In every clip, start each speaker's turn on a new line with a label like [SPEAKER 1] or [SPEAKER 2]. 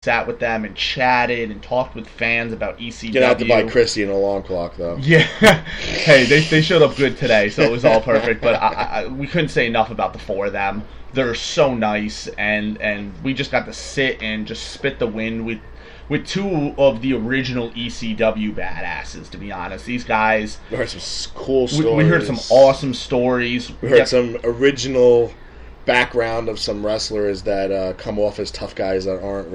[SPEAKER 1] sat with them and chatted and talked with fans about ECW.
[SPEAKER 2] Get out to buy Christy an alarm clock, though.
[SPEAKER 1] Yeah. Hey, they showed up good today, so it was all perfect. But we couldn't say enough about the four of them. They're so nice, and we just got to sit and just spit the wind with two of the original ECW badasses, to be honest. These guys...
[SPEAKER 2] We heard some cool stories.
[SPEAKER 1] We heard some awesome stories.
[SPEAKER 2] We heard some original background of some wrestlers that come off as tough guys that aren't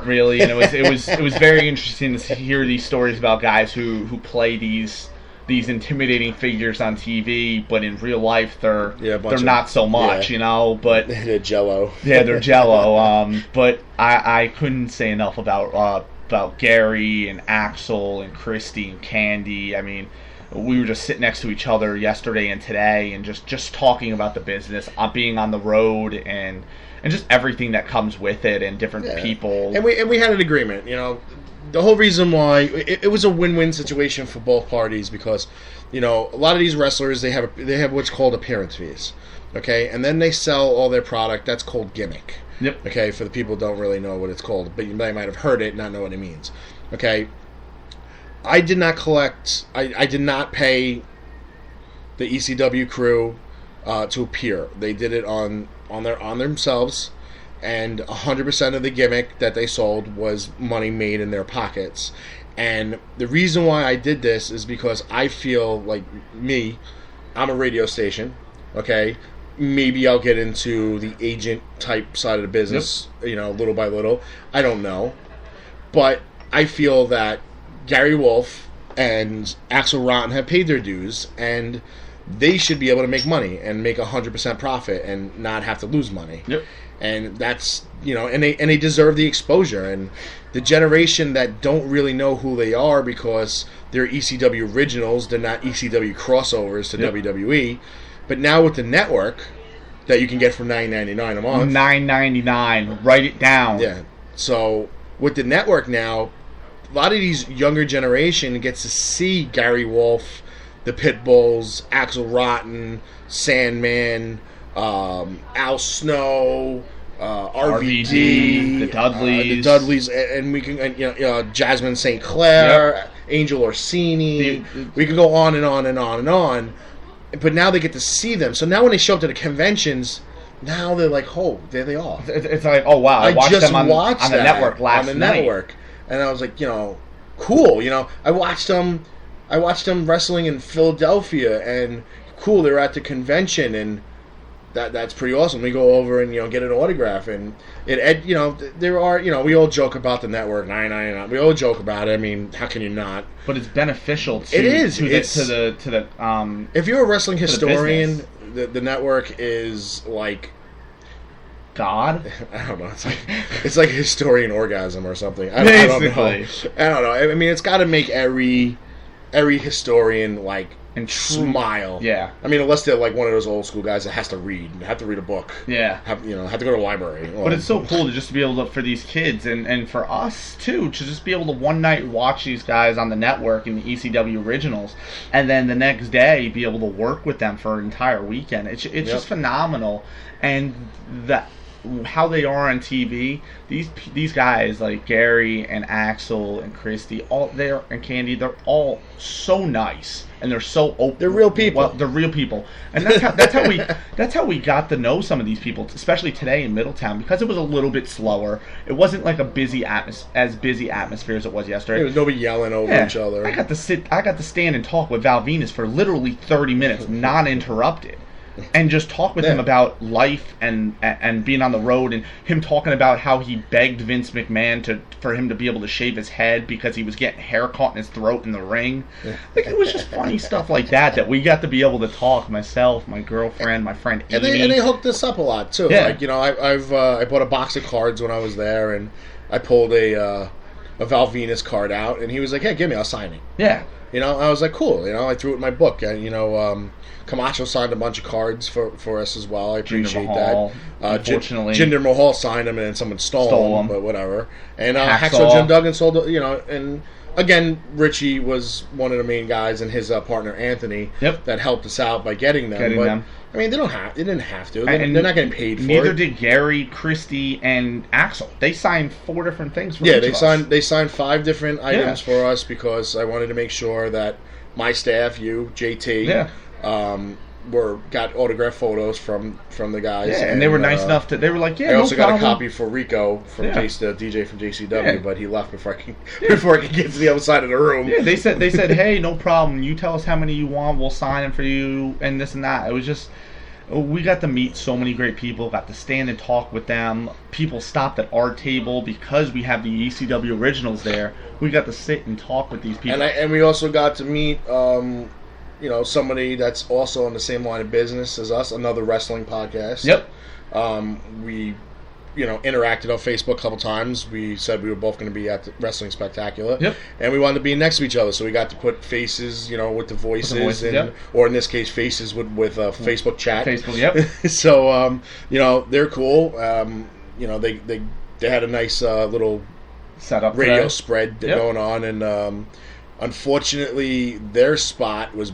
[SPEAKER 2] really.
[SPEAKER 1] And it was very interesting to hear these stories about guys who play these intimidating figures on TV, but in real life they're not so much, but
[SPEAKER 2] they're jello.
[SPEAKER 1] Yeah, they're jello. But I couldn't say enough about Gary and Axel and Christy and Candy. I mean, we were just sitting next to each other yesterday and today and just talking about the business, being on the road and just everything that comes with it and different people.
[SPEAKER 2] And we had an agreement, The whole reason why it was a win-win situation for both parties because, a lot of these wrestlers they have what's called appearance fees, okay, and then they sell all their product. That's called gimmick.
[SPEAKER 1] Yep.
[SPEAKER 2] Okay, for the people who don't really know what it's called, but you might have heard it and not know what it means. Okay. I did not collect. I did not pay the ECW crew to appear. They did it on themselves. And 100% of the gimmick that they sold was money made in their pockets. And the reason why I did this is because I feel like I'm a radio station, okay? Maybe I'll get into the agent type side of the business, little by little. I don't know. But I feel that Gary Wolf and Axel Rotten have paid their dues, and they should be able to make money and make 100% profit and not have to lose money.
[SPEAKER 1] Yep.
[SPEAKER 2] And that's, and they deserve the exposure. And the generation that don't really know who they are because they're ECW originals, they're not ECW crossovers to WWE. But now with the network that you can get for $9.99 a month.
[SPEAKER 1] $9.99. Write it down.
[SPEAKER 2] Yeah. So with the network now, a lot of these younger generation gets to see Gary Wolf, the Pitbulls, Axel Rotten, Sandman, Al Snow, RVD,
[SPEAKER 1] the
[SPEAKER 2] Dudleys, and we can, Jasmine St. Clair, Angel Orsini. We can go on and on and on and on. But now they get to see them. So now when they show up to the conventions, now they're like, oh, there they are.
[SPEAKER 1] It's like, oh wow, I watched them on the network last night.
[SPEAKER 2] And I was like, cool. I watched them wrestling in Philadelphia, and cool. They were at the convention, and that's pretty awesome. We go over and get an autograph, and there are we all joke about the network $9.99. We all joke about it. I mean, how can you not?
[SPEAKER 1] But it's beneficial.
[SPEAKER 2] It is
[SPEAKER 1] to the.
[SPEAKER 2] If you're a wrestling historian, the network is like
[SPEAKER 1] God.
[SPEAKER 2] I don't know. It's like historian orgasm or something. I don't know. I mean, it's got to make every historian and smile.
[SPEAKER 1] Yeah.
[SPEAKER 2] I mean, unless they're like one of those old school guys that has to read a book.
[SPEAKER 1] Yeah.
[SPEAKER 2] Have to go to a library.
[SPEAKER 1] But it's so cool to just be able to, for these kids and for us too, to just be able to one night watch these guys on the network in the ECW originals, and then the next day be able to work with them for an entire weekend. It's just phenomenal, and how they are on TV. These guys like Gary and Axel and Christy, and Candy, they're all so nice and they're so open.
[SPEAKER 2] They're real people.
[SPEAKER 1] Well, they're real people, and that's how we got to know some of these people, especially today in Middletown, because it was a little bit slower. It wasn't like a busy atmosphere as it was yesterday.
[SPEAKER 2] There was nobody yelling over each other.
[SPEAKER 1] I got to stand and talk with Val Venus for literally 30 minutes, non-interrupted. And just talk with him about life and being on the road, and him talking about how he begged Vince McMahon for him to be able to shave his head because he was getting hair caught in his throat in the ring. Like, it was just funny stuff like that we got to be able to talk. Myself, my girlfriend, my friend Amy.
[SPEAKER 2] And they hooked us up a lot too.
[SPEAKER 1] Yeah.
[SPEAKER 2] I bought a box of cards when I was there, and I pulled a Val Venus card out, and he was like, "Hey, give me, I'll sign it."
[SPEAKER 1] Yeah.
[SPEAKER 2] I was like, "Cool." I threw it in my book, and Camacho signed a bunch of cards for us as well. I appreciate that.
[SPEAKER 1] Unfortunately,
[SPEAKER 2] Jinder Mahal signed them, and then someone stole them, but whatever. And
[SPEAKER 1] Hacksaw
[SPEAKER 2] Jim Duggan sold, and again, Richie was one of the main guys, and his partner Anthony that helped us out by getting them. I mean, they didn't have to.
[SPEAKER 1] And
[SPEAKER 2] they're not getting paid for
[SPEAKER 1] neither
[SPEAKER 2] it.
[SPEAKER 1] did Gary, Christy, and Axel. They signed 4 different things for
[SPEAKER 2] they signed 5 different items for us because I wanted to make sure that my staff, you, JT, got autographed photos from the guys.
[SPEAKER 1] Yeah, and they were nice enough to. They were like, "Yeah,
[SPEAKER 2] I also
[SPEAKER 1] no
[SPEAKER 2] got a copy for Rico from DJ from JCW, but he left before I could get to the other side of the room.
[SPEAKER 1] Yeah, they said, "Hey, no problem. You tell us how many you want. We'll sign them for you, and this and that." It was just, we got to meet so many great people. Got to stand and talk with them. People stopped at our table because we have the ECW originals there. We got to sit and talk with these people,
[SPEAKER 2] and we also got to meet. Somebody that's also on the same line of business as us, another wrestling podcast.
[SPEAKER 1] Yep.
[SPEAKER 2] We, interacted on Facebook a couple times. We said we were both going to be at the Wrestling Spectacular.
[SPEAKER 1] Yep.
[SPEAKER 2] And we wanted to be next to each other, so we got to put faces, with the voices, or in this case, faces with Facebook chat.
[SPEAKER 1] Facebook, yep.
[SPEAKER 2] So, they're cool. They had a nice little
[SPEAKER 1] setup
[SPEAKER 2] radio spread going on, and unfortunately, their spot was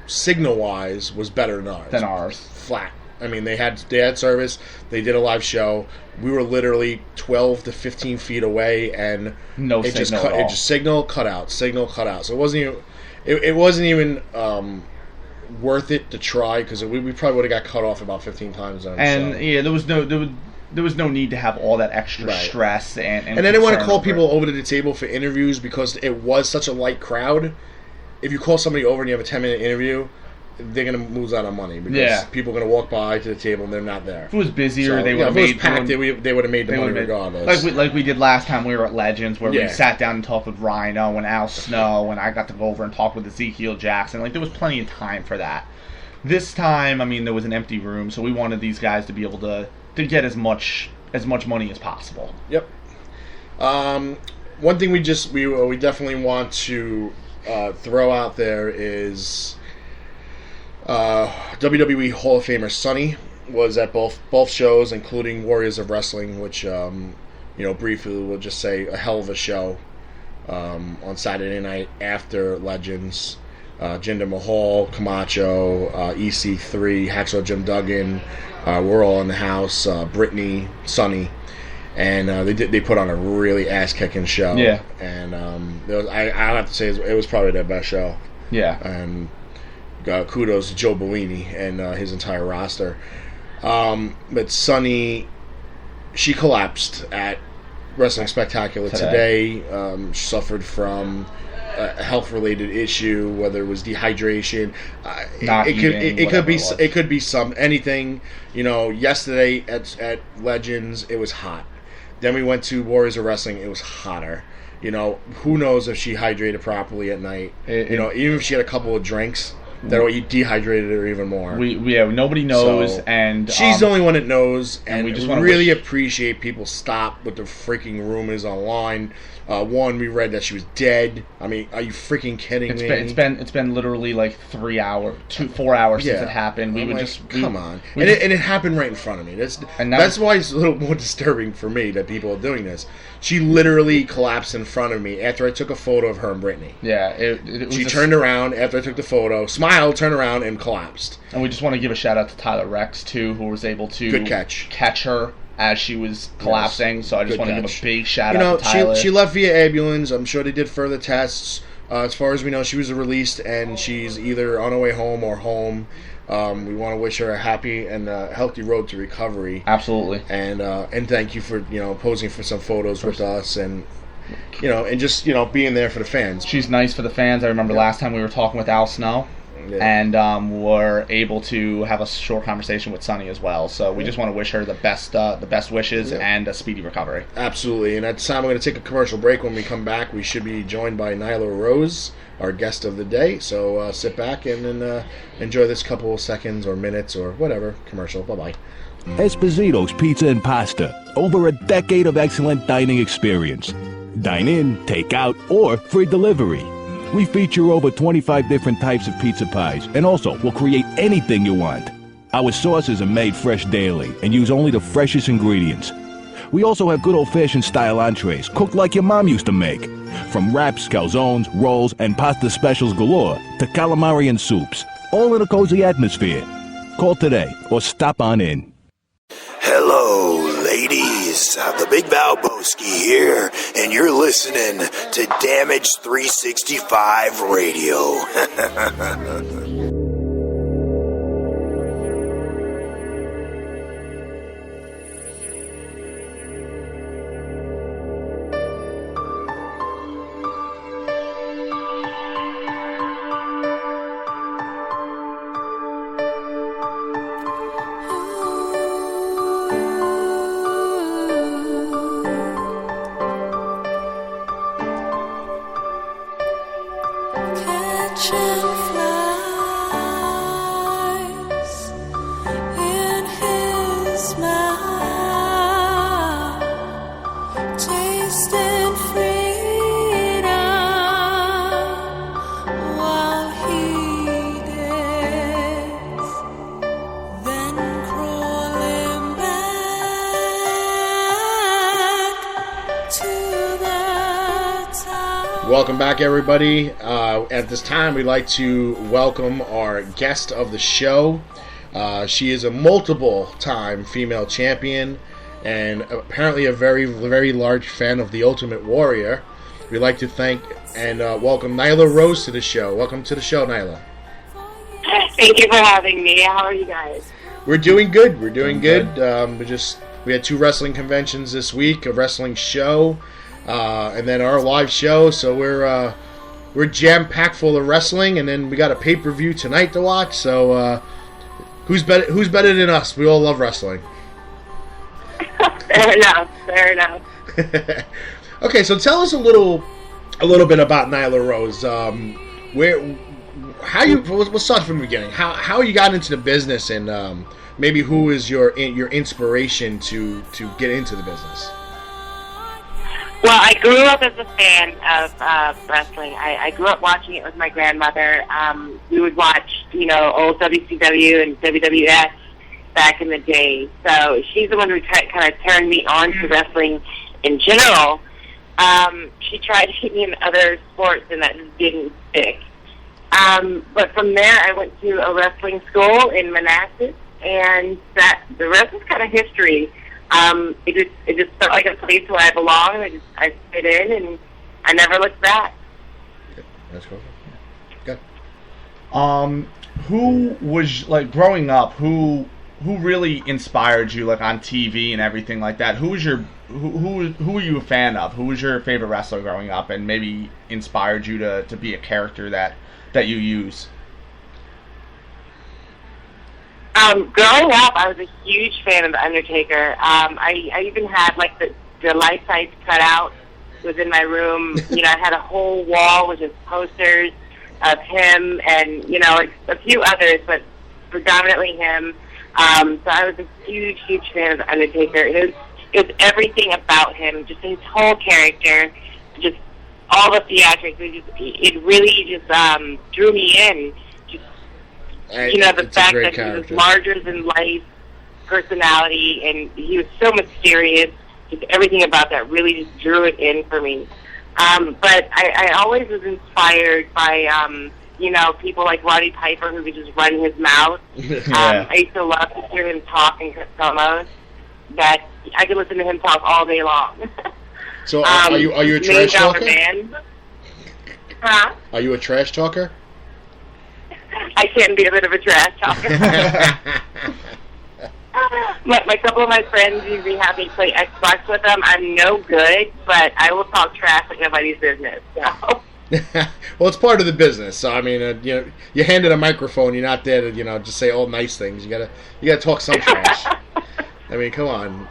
[SPEAKER 2] signal-wise was better than ours. Flat. I mean, they had service. They did a live show. We were literally 12 to 15 feet away, and it just signal cut out. So it wasn't even worth it to try because we probably would have got cut off about 15 times. There was no need to have all that extra stress and I didn't want to call people over to the table for interviews because it was such a light crowd. If you call somebody over and you have a 10-minute interview, they're going to lose out on money because people are going to walk by to the table and they're not there.
[SPEAKER 1] If it was busier, they would have
[SPEAKER 2] made. If it was packed, they would have made the money regardless.
[SPEAKER 1] Like we did last time we were at Legends, where we sat down and talked with Rhino and Al Snow, and I got to go over and talk with Ezekiel Jackson. There was plenty of time for that. This time, there was an empty room, so we wanted these guys to be able to get as much money as possible.
[SPEAKER 2] Yep. One thing we definitely want to throw out there is WWE Hall of Famer Sonny was at both shows, including Warriors of Wrestling, which briefly we'll just say a hell of a show on Saturday night after Legends. Jinder Mahal, Camacho, EC3, Hacksaw Jim Duggan, we're all in the house. Brittany, Sonny, and they put on a really ass kicking show.
[SPEAKER 1] Yeah,
[SPEAKER 2] and I have to say it was probably their best show.
[SPEAKER 1] Yeah,
[SPEAKER 2] and kudos to Joe Bellini and his entire roster. But Sonny, she collapsed at Wrestling Spectacular today. She suffered from a health-related issue, whether it was dehydration. It could be anything. Yesterday at Legends, it was hot. Then we went to Warriors of Wrestling, it was hotter. Who knows if she hydrated properly at night. Even if she had a couple of drinks, that dehydrated her even more.
[SPEAKER 1] Nobody knows, and
[SPEAKER 2] she's the only one that knows. And we just really appreciate people stop with the freaking rumors online. One, we read that she was dead. Are you freaking kidding me?
[SPEAKER 1] It's been literally like 4 hours since it happened.
[SPEAKER 2] Come on, and it happened right in front of me. That's why it's a little more disturbing for me that people are doing this. She literally collapsed in front of me after I took a photo of her and Brittany.
[SPEAKER 1] Yeah,
[SPEAKER 2] she turned around after I took the photo, smiled, turned around, and collapsed.
[SPEAKER 1] And we just want to give a shout out to Tyler Rex too, who was able to
[SPEAKER 2] good catch
[SPEAKER 1] her as she was collapsing. Yes. So I just want to give a big shout out to Tyler.
[SPEAKER 2] She left via ambulance. I'm sure they did further tests. As far as we know, she was released and she's either on her way home or home. We want to wish her a happy and healthy road to recovery.
[SPEAKER 1] Absolutely.
[SPEAKER 2] And thank you for posing for some photos with us and just being there for the fans.
[SPEAKER 1] She's nice for the fans. I remember last time we were talking with Al Snow. Yeah. And were able to have a short conversation with Sonny as well. So we just want to wish her the best wishes and a speedy recovery.
[SPEAKER 2] Absolutely. And at this time, we're going to take a commercial break. When we come back, we should be joined by Nyla Rose, our guest of the day. So sit back and enjoy this couple of seconds or minutes or whatever commercial. Bye-bye.
[SPEAKER 3] Esposito's Pizza and Pasta. Over a decade of excellent dining experience. Dine in, take out, or free delivery. We feature over 25 different types of pizza pies, and also will create anything you want. Our sauces are made fresh daily and use only the freshest ingredients. We also have good old-fashioned style entrees, cooked like your mom used to make. From wraps, calzones, rolls, and pasta specials galore to calamari and soups, all in a cozy atmosphere. Call today or stop on in.
[SPEAKER 4] Hello, ladies. The Big Valboski here, and you're listening to Damage 365 Radio.
[SPEAKER 2] Welcome back, everybody. At this time, we'd like to welcome our guest of the show. She is a multiple-time female champion and apparently a very, very large fan of The Ultimate Warrior. We'd like to thank and welcome Nyla Rose to the show. Welcome to the show, Nyla.
[SPEAKER 5] Thank you for having me. How are you guys?
[SPEAKER 2] We're doing good. We're doing good. We had 2 wrestling conventions this week, a wrestling show, and then our live show. So we're jam-packed full of wrestling, and then we got a pay-per-view tonight to watch. So who's better than us? We all love wrestling.
[SPEAKER 5] Fair enough.
[SPEAKER 2] Okay, so tell us a little bit about Nyla Rose. We'll start from the beginning. How you got into the business, and maybe who is your inspiration to get into the business?
[SPEAKER 5] Well, I grew up as a fan of wrestling. I grew up watching it with my grandmother. We would watch, old WCW and WWF back in the day. So she's the one who kind of turned me on to wrestling in general. She tried to get me in other sports, and that just didn't stick. But from there, I went to a wrestling school in Manassas, and the rest is kind of history. It just felt like a place where I belong. I fit in, and I never looked back.
[SPEAKER 2] That's cool. Good.
[SPEAKER 1] Who was, growing up, who really inspired you, on TV and everything like that? Who were you a fan of? Who was your favorite wrestler growing up, and maybe inspired you to be a character that you use?
[SPEAKER 5] Growing up, I was a huge fan of The Undertaker. I even had, the life-size cutout was in my room. I had a whole wall with just posters of him and, a few others, but predominantly him. So I was a huge, huge fan of The Undertaker. It was everything about him, just his whole character, just all the theatrics. It really just drew me in. The fact that he was larger-than-life personality, and he was so mysterious. Just everything about that really just drew it in for me. But I always was inspired by, people like Roddy Piper who could just run his mouth.
[SPEAKER 2] Yeah.
[SPEAKER 5] I used to love to hear him talk in promos. That I could listen to him talk all day long.
[SPEAKER 2] So are you a trash talker?
[SPEAKER 5] Man. Huh?
[SPEAKER 2] Are you a trash talker?
[SPEAKER 5] I can be a bit of a trash talker. My couple of my friends usually have me play Xbox with them. I'm no good, but I will talk trash like nobody's business. So.
[SPEAKER 2] Well, it's part of the business. So I mean, you're handed a microphone. You're not there to just say all nice things. You gotta talk some trash. I mean, come on.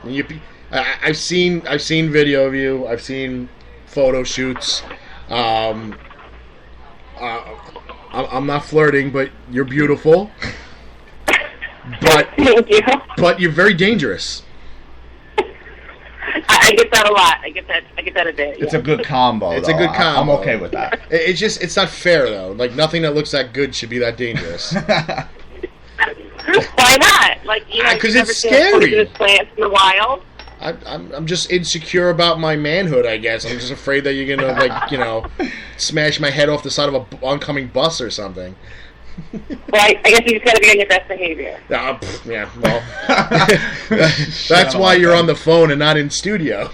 [SPEAKER 2] I've seen video of you. I've seen photo shoots. I'm not flirting, but you're beautiful. But
[SPEAKER 5] Thank you.
[SPEAKER 2] But you're very dangerous.
[SPEAKER 5] I get that a lot. I get that a bit.
[SPEAKER 1] It's a good combo.
[SPEAKER 2] It's a good combo.
[SPEAKER 1] I'm okay with that.
[SPEAKER 2] It's not fair though. Nothing that looks that good should be that dangerous.
[SPEAKER 5] Why not?
[SPEAKER 2] Because it's scary.
[SPEAKER 5] Plants in the wild.
[SPEAKER 2] I'm just insecure about my manhood, I guess. I'm just afraid that you're gonna smash my head off the side of a oncoming bus or something.
[SPEAKER 5] Well, I guess you just got to be on your best behavior.
[SPEAKER 2] Yeah, well, that's why you're on the phone and not in studio.